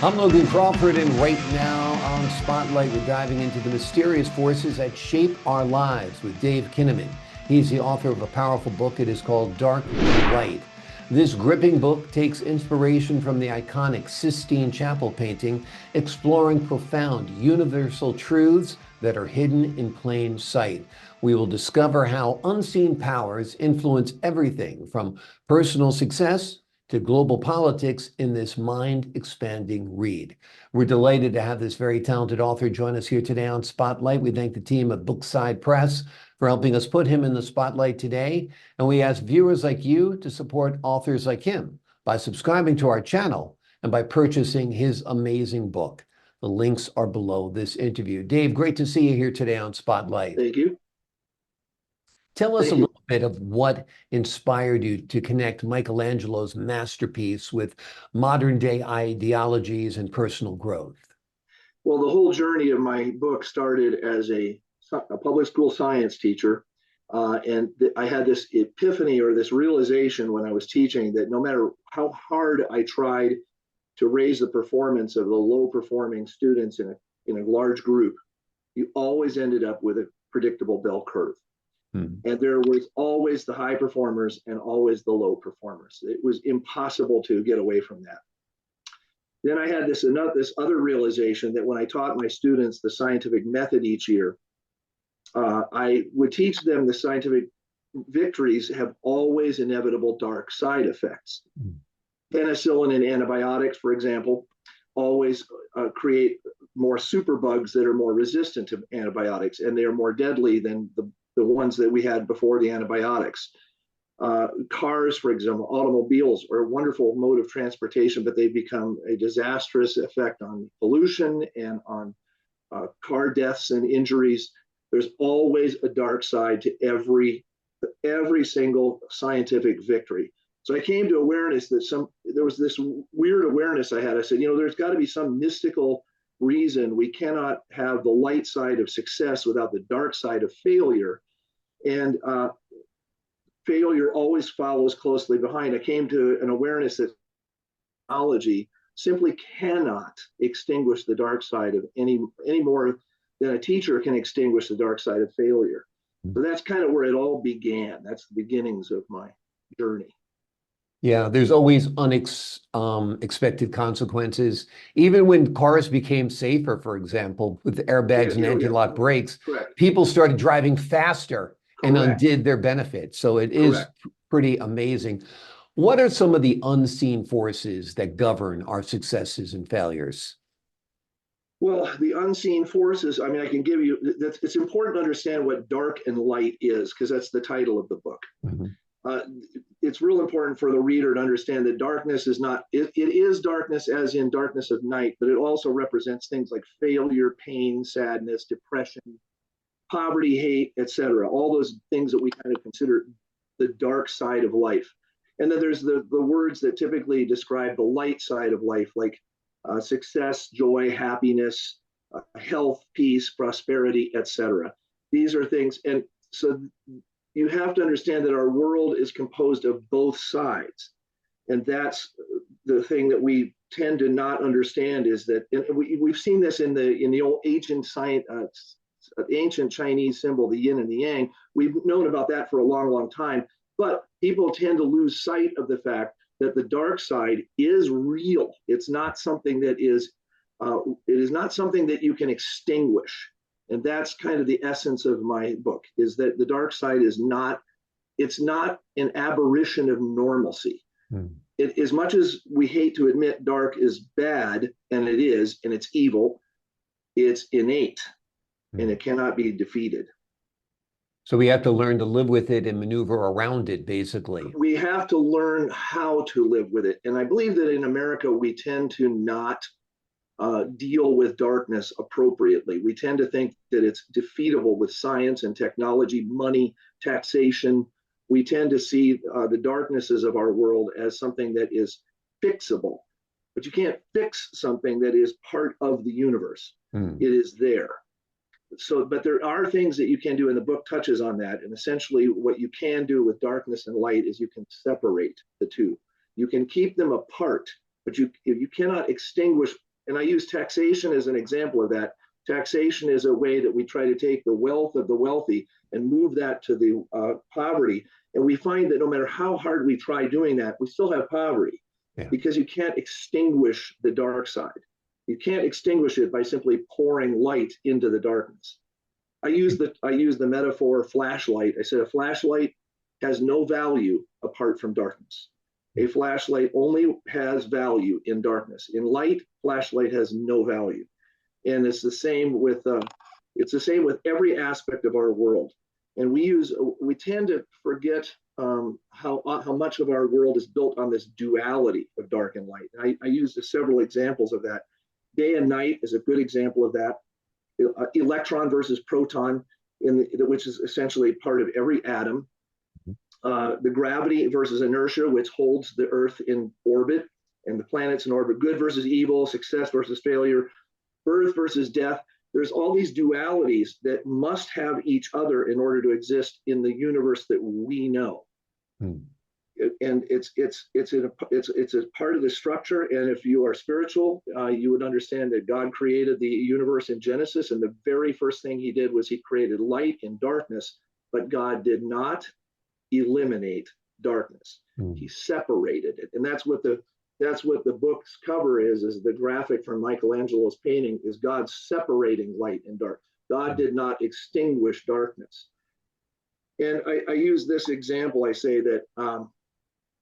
I'm Logan Crawford, and right now on Spotlight, we're diving into the mysterious forces that shape our lives with Dave Kinnaman. He's the author of a powerful book. It is called Dark and Light. This gripping book takes inspiration from the iconic Sistine Chapel painting, exploring profound universal truths that are hidden in plain sight. We will discover how unseen powers influence everything from personal success to global politics in this mind-expanding read. We're delighted to have this very talented author join us here today on Spotlight. We thank the team at Bookside Press for helping us put him in the spotlight today. And we ask viewers like you to support authors like him by subscribing to our channel and by purchasing his amazing book. The links are below this interview. Dave, great to see you here today on Spotlight. Thank you. Tell us a little bit of what inspired you to connect Michelangelo's masterpiece with modern day ideologies and personal growth. Well, the whole journey of my book started as a public school science teacher. I had this epiphany or this realization when I was teaching that no matter how hard I tried to raise the performance of the low performing students in a large group, you always ended up with a predictable bell curve. And there was always the high performers and always the low performers. It was impossible to get away from that. Then I had this other realization that when I taught my students the scientific method each year, I would teach them the scientific victories have always inevitable dark side effects. Penicillin and antibiotics, for example, always create more superbugs that are more resistant to antibiotics, and they are more deadly than the ones that we had before the antibiotics. Cars, for example, automobiles are a wonderful mode of transportation, but they've become a disastrous effect on pollution and on car deaths and injuries. There's always a dark side to every single scientific victory. So I came to awareness that there was this weird awareness I had. I said, there's got to be some mystical reason we cannot have the light side of success without the dark side of failure. And failure always follows closely behind. I came to an awareness that technology simply cannot extinguish the dark side of any more than a teacher can extinguish the dark side of failure. So that's kind of where it all began. That's the beginnings of my journey. Yeah, there's always unexpected consequences. Even when cars became safer, for example, with airbags and anti-lock brakes, people started driving faster and undid their benefits. So it is pretty amazing. What are some of the unseen forces that govern our successes and failures? Well, the unseen forces, I mean, I can give you, it's important to understand what dark and light is, because that's the title of the book. It's real important for the reader to understand that darkness is not, it is darkness as in darkness of night, but it also represents things like failure, pain, sadness, depression, poverty, hate, etc. All those things that we kind of consider the dark side of life. And then there's the words that typically describe the light side of life, like success, joy, happiness, health, peace, prosperity, etc. These are things, and so you have to understand that our world is composed of both sides. And that's the thing that we tend to not understand, is that we've seen this in the old ancient Chinese symbol, the yin and the yang. We've known about that for a long, long time, but people tend to lose sight of the fact that the dark side is real. It's not something that is, it is not something that you can extinguish. And that's kind of the essence of my book, is that the dark side is not, it's not an aberration of normalcy. As much as we hate to admit dark is bad, and it is, and it's evil, it's innate, and it cannot be defeated. So we have to learn to live with it and maneuver around it, basically. We have to learn how to live with it. And I believe that in America, we tend to not deal with darkness appropriately. We tend to think that it's defeatable with science and technology, money, taxation. We tend to see the darknesses of our world as something that is fixable. But you can't fix something that is part of the universe. It is there. So, but there are things that you can do, and the book touches on that. And essentially what you can do with darkness and light is you can separate the two. You can keep them apart, but you cannot extinguish And I use taxation as an example of that. Taxation is a way that we try to take the wealth of the wealthy and move that to the poverty. And we find that no matter how hard we try doing that, we still have poverty, because you can't extinguish the dark side. You can't extinguish it by simply pouring light into the darkness. I use the metaphor flashlight. I said a flashlight has no value apart from darkness. A flashlight only has value in darkness. In light, flashlight has no value. And it's the same with every aspect of our world. And we tend to forget how much of our world is built on this duality of dark and light. I used several examples of that. Day and night is a good example of that. Electron versus proton, which is essentially part of every atom. The gravity versus inertia, which holds the Earth in orbit and the planets in orbit. Good versus evil, success versus failure, birth versus death. There's all these dualities that must have each other in order to exist in the universe that we know. And it's a part of the structure. And if you are spiritual, you would understand that God created the universe in Genesis, and the very first thing he did was he created light and darkness, but God did not eliminate darkness. He separated it. And that's what the book's cover is the graphic from Michelangelo's painting, is God separating light and dark. God did not extinguish darkness. And I use this example. I say that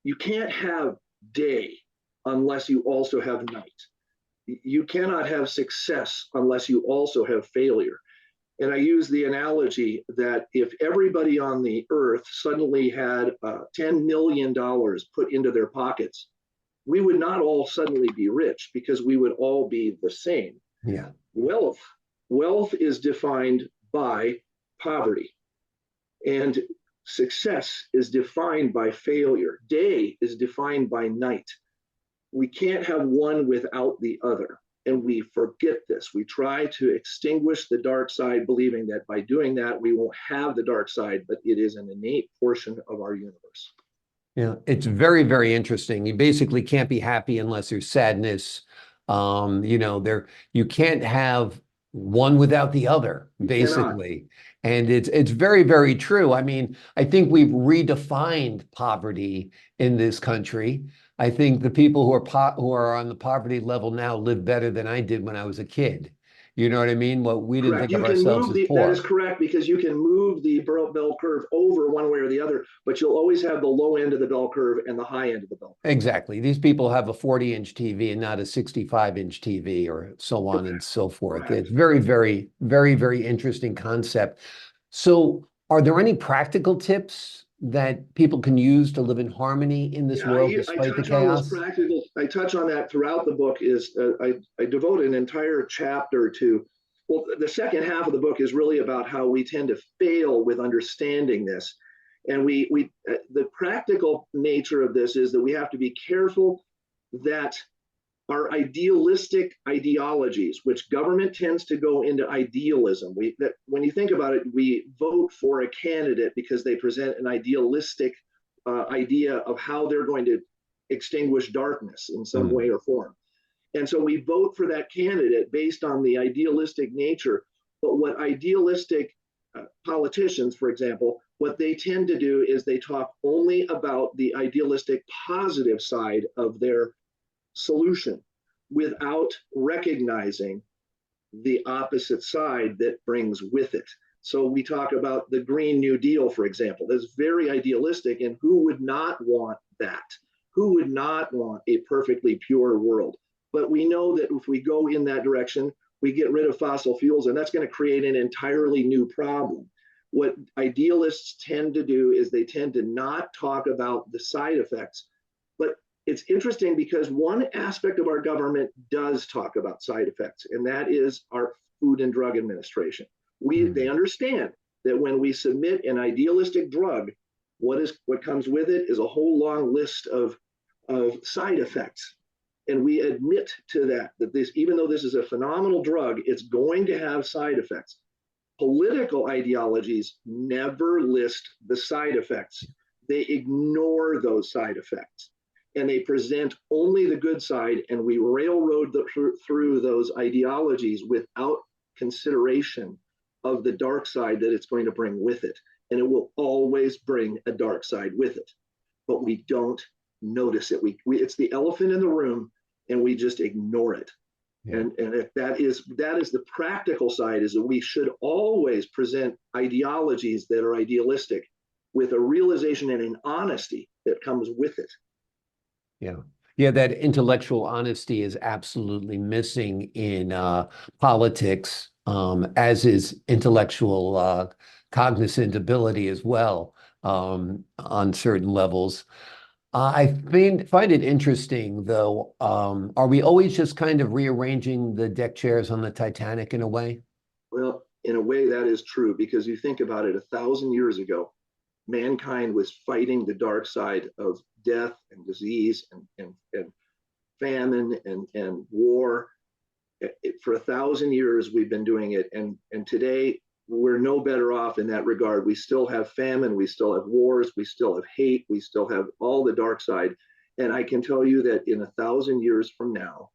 you can't have day unless you also have night. You cannot have success unless you also have failure. And I use the analogy that if everybody on the earth suddenly had $10 million put into their pockets, we would not all suddenly be rich, because we would all be the same. Wealth is defined by poverty, and success is defined by failure. Day is defined by night. We can't have one without the other. And we forget this. We try to extinguish the dark side, believing that by doing that, we won't have the dark side, but it is an innate portion of our universe. Yeah, it's very, very interesting. You basically can't be happy unless there's sadness. You can't have one without the other, basically. And it's very, very true. I mean, I think we've redefined poverty in this country. I think the people who are on the poverty level now live better than I did when I was a kid. You know what I mean? What we didn't think of ourselves as poor. That is correct, because you can move the bell curve over one way or the other, but you'll always have the low end of the bell curve and the high end of the bell curve. Exactly. These people have a 40-inch TV and not a 65-inch TV, or so on and so forth. It's very, very, very, very interesting concept. So are there any practical tips that people can use to live in harmony in this world despite the chaos? I touch on that throughout the book. I devote an entire chapter to, well, the second half of the book is really about how we tend to fail with understanding this. And the practical nature of this is that we have to be careful that our idealistic ideologies, which government tends to go into idealism. When you think about it, we vote for a candidate because they present an idealistic idea of how they're going to extinguish darkness in some way or form. And so we vote for that candidate based on the idealistic nature. But what idealistic politicians, for example, what they tend to do is they talk only about the idealistic positive side of their solution without recognizing the opposite side that brings with it. So we talk about the Green New Deal, for example. That's very idealistic, and who would not want that? Who would not want a perfectly pure world? But we know that if we go in that direction, we get rid of fossil fuels, and that's going to create an entirely new problem. What idealists tend to do is they tend to not talk about the side effects. But it's interesting because one aspect of our government does talk about side effects, and that is our Food and Drug Administration. They understand that when we submit an idealistic drug, what comes with it is a whole long list of side effects. And we admit to that this, even though this is a phenomenal drug, it's going to have side effects. Political ideologies never list the side effects. They ignore those side effects. and they present only the good side, and we railroad through those ideologies without consideration of the dark side that it's going to bring with it. And it will always bring a dark side with it, but we don't notice it. It's the elephant in the room, and we just ignore it. Yeah. And if that is the practical side, is that we should always present ideologies that are idealistic with a realization and an honesty that comes with it. Yeah. Yeah, that intellectual honesty is absolutely missing in politics, as is intellectual cognizant ability as well, on certain levels. I find it interesting, though. Are we always just kind of rearranging the deck chairs on the Titanic in a way? Well, in a way that is true, because you think about it, 1,000 years ago, mankind was fighting the dark side of death and disease and famine and war. For 1,000 years, we've been doing it. And today, we're no better off in that regard. We still have famine, we still have wars, we still have hate, we still have all the dark side. And I can tell you that in 1,000 years from now,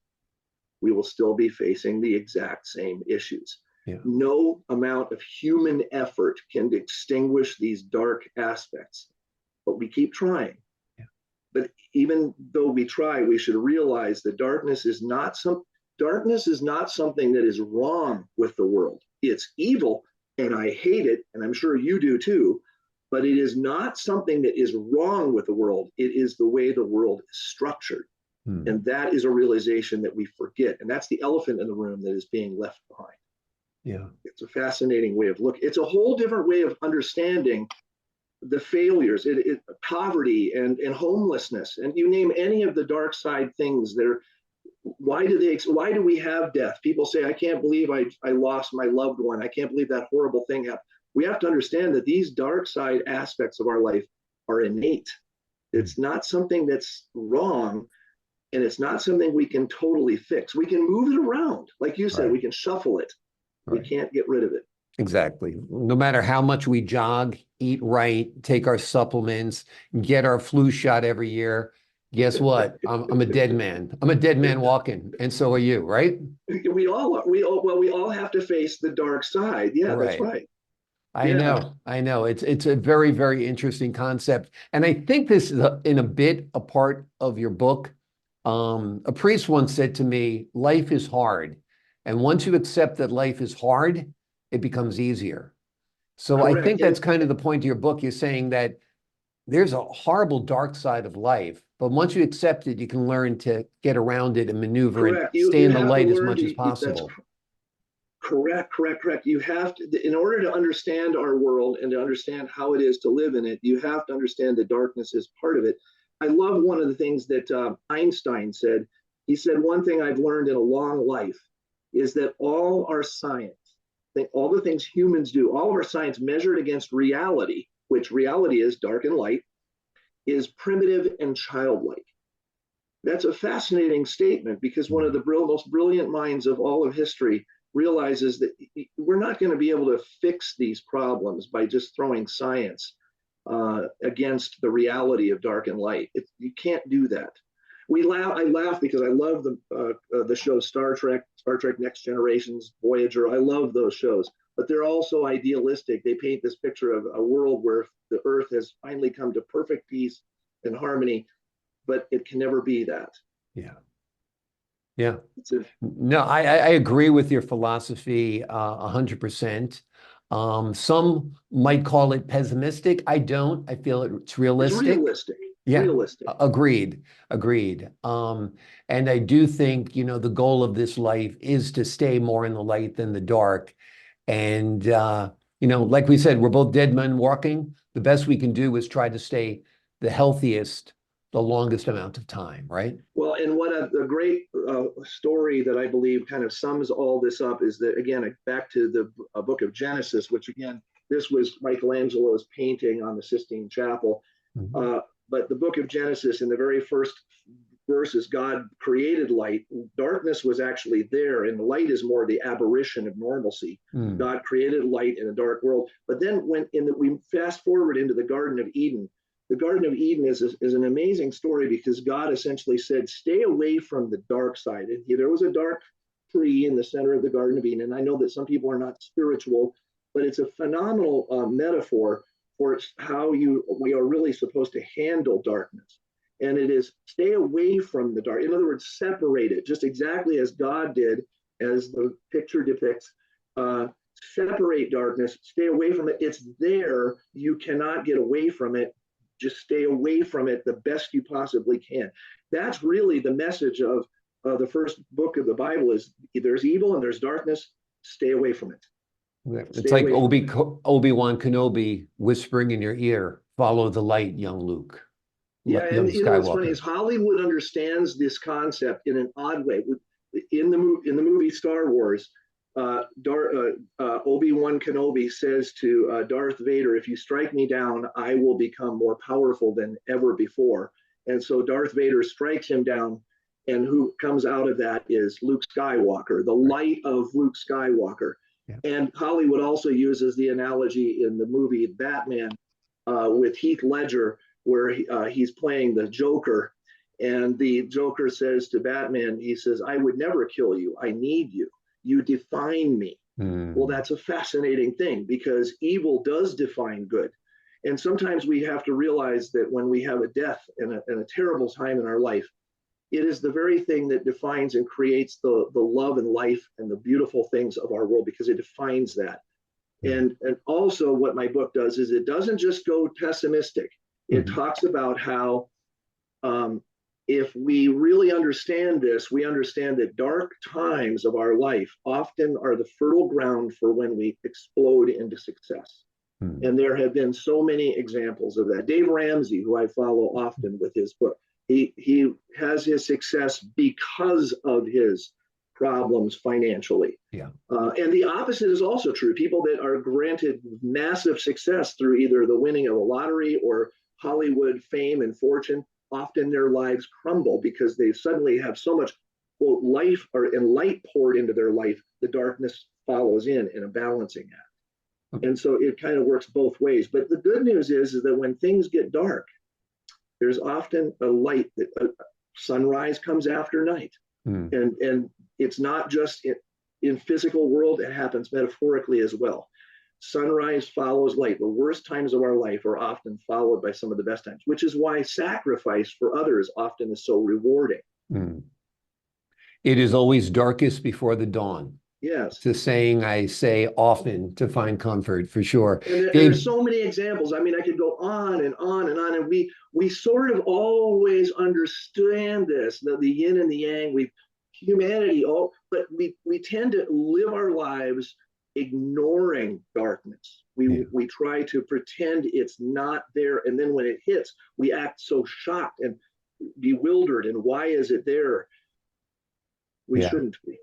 we will still be facing the exact same issues. Yeah. No amount of human effort can extinguish these dark aspects, but we keep trying. Yeah. But even though we try, we should realize that darkness is not something that is wrong with the world. It's evil, and I hate it, and I'm sure you do too, but it is not something that is wrong with the world. It is the way the world is structured. And that is a realization that we forget. And that's the elephant in the room that is being left behind. Yeah. It's a fascinating way of looking. It's a whole different way of understanding the failures, poverty and homelessness. And you name any of the dark side things that are, why do we have death? People say, I can't believe I lost my loved one. I can't believe that horrible thing happened. We have to understand that these dark side aspects of our life are innate. It's not something that's wrong, and it's not something we can totally fix. We can move it around. Like you said, right. We can shuffle it. Right. We can't get rid of it. Exactly. No matter how much we jog, eat right, take our supplements, get our flu shot every year, guess what? I'm a dead man. I'm a dead man walking, and so are you, right? We all have to face the dark side. Yeah, right. That's right. I know. It's a very, very interesting concept, and I think this is in a bit a part of your book. A priest once said to me, "Life is hard, and once you accept that life is hard, it becomes easier." So correct. I think that's kind of the point of your book. You're saying that there's a horrible dark side of life, but once you accept it, you can learn to get around it and maneuver correct. And stay in the light as much as possible. Correct. You have to, in order to understand our world and to understand how it is to live in it, you have to understand that darkness is part of it. I love one of the things that Einstein said. He said, one thing I've learned in a long life is that all our science, all the things humans do, all of our science measured against reality, which reality is dark and light, is primitive and childlike. That's a fascinating statement, because one of the most brilliant minds of all of history realizes that we're not going to be able to fix these problems by just throwing science against the reality of dark and light. You can't do that. I laugh because I love the show Star Trek Next Generations, Voyager. I love those shows, but they're also idealistic. They paint this picture of a world where the Earth has finally come to perfect peace and harmony, but it can never be that. Yeah. No, I agree with your philosophy 100%. Some might call it pessimistic. I don't. I feel it's realistic. It's realistic. Yeah, realistic. Agreed. And I do think, the goal of this life is to stay more in the light than the dark. And, like we said, we're both dead men walking. The best we can do is try to stay the healthiest the longest amount of time, right? Well, and what a great story that I believe kind of sums all this up is that, again, back to the book of Genesis, which again, this was Michelangelo's painting on the Sistine Chapel. Mm-hmm. But the book of Genesis, in the very first verses, God created light. Darkness was actually there, and light is more the aberration of normalcy. Mm. God created light in a dark world. But then we fast forward into the Garden of Eden, the Garden of Eden is an amazing story because God essentially said, stay away from the dark side. And there was a dark tree in the center of the Garden of Eden. And I know that some people are not spiritual, but it's a phenomenal metaphor for how we are really supposed to handle darkness. And it is stay away from the dark. In other words, separate it, just exactly as God did, as the picture depicts. Separate darkness, stay away from it. It's there. You cannot get away from it. Just stay away from it the best you possibly can. That's really the message of the first book of the Bible is there's evil and there's darkness. Stay away from it. It's like Obi-Wan Kenobi whispering in your ear, follow the light, young Luke. Yeah, and you know what's funny is Hollywood understands this concept in an odd way. In the movie Star Wars, Obi-Wan Kenobi says to Darth Vader, if you strike me down, I will become more powerful than ever before. And so Darth Vader strikes him down, and who comes out of that is Luke Skywalker, the light of Luke Skywalker. Yeah. And Hollywood also uses the analogy in the movie Batman with Heath Ledger, where he's playing the Joker. And the Joker says to Batman, he says, I would never kill you. I need you. You define me. Well, that's a fascinating thing because evil does define good. And sometimes we have to realize that when we have a death and a terrible time in our life, it is the very thing that defines and creates the love and life and the beautiful things of our world because it defines that. And also what my book does is it doesn't just go pessimistic. It talks about how if we really understand this, we understand that dark times of our life often are the fertile ground for when we explode into success. And there have been so many examples of that. Dave Ramsey, who I follow often with his book, he has his success because of his problems financially. Yeah. And the opposite is also true. People that are granted massive success through either the winning of a lottery or Hollywood fame and fortune, often their lives crumble because they suddenly have so much quote life and light poured into their life, the darkness follows in a balancing act. And so it kind of works both ways. But the good news is that when things get dark, there's often a light that sunrise comes after night. And it's not just in physical world, it happens metaphorically as well. Sunrise follows light. The worst times of our life are often followed by some of the best times, which is why sacrifice for others often is so rewarding. It is always darkest before the dawn. Yes. It's a saying I say often to find comfort, for sure. And there's so many examples. I mean, I could go on and on and on. And we sort of always understand this, the yin and the yang. But we tend to live our lives ignoring darkness. We try to pretend it's not there. And then when it hits, we act so shocked and bewildered. And why is it there? We shouldn't be.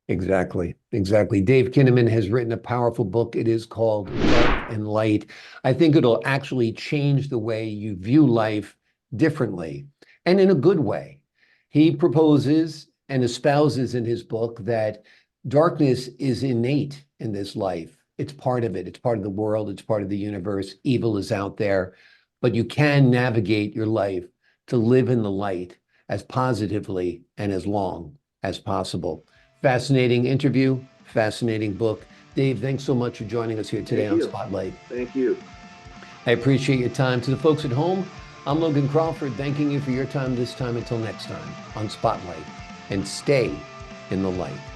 Exactly. Dave Kinnaman has written a powerful book. It is called Dark and Light. I think it'll actually change the way you view life differently and in a good way. He proposes and espouses in his book that darkness is innate in this life. It's part of it. It's part of the world. It's part of the universe. Evil is out there, but you can navigate your life to live in the light as positively and as long as possible. Fascinating interview, fascinating book. Dave, thanks so much for joining us here today on Spotlight. Thank you. I appreciate your time. To the folks at home, I'm Logan Crawford, thanking you for your time this time. Until next time on Spotlight, and stay in the light.